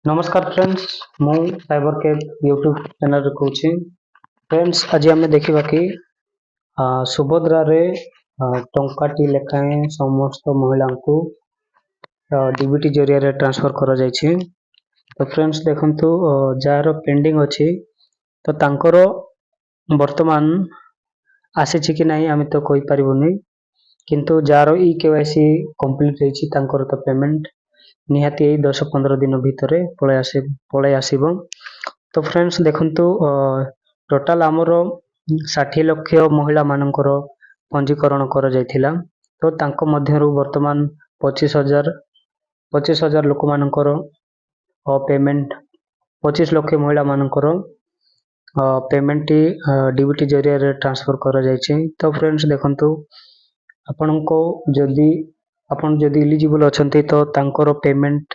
नमस्कार फ्रेंड्स मु cyber cab YouTube channel कहूँ फ्रेंड्स आज आम देखा कि सुभद्रा रे टंकाटी लेखाएं समस्त महिला को डीबीटी जरिया ट्रांसफर करा जायछि। तो फ्रेंड्स देखंतु जार पेंडिंग अच्छी तो तांकर वर्तमान आसीछि कि नहीं आम तो कहि परिबुनी, किंतु जार ई केवाईसी कंप्लीट होईछि तांकर तो पेमेंट निहाती 10-15 दिन भितर पळय आसीबो। तो फ्रेंड्स देखंतु टोटाल आमर 60 लाख महिला मानकर पंजीकरण करा जायथिला। तो तांको मध्यरु वर्तमान 25,000 लोक मानकर पेमेंट 25 लाख महिला मानकर पेमेंट डीबीटी जरिया ट्रांसफर करा जायछि। तो फ्रेंड्स देखंतु आपनको जदि इलिजिबल अछंती तो तांकर पेमेंट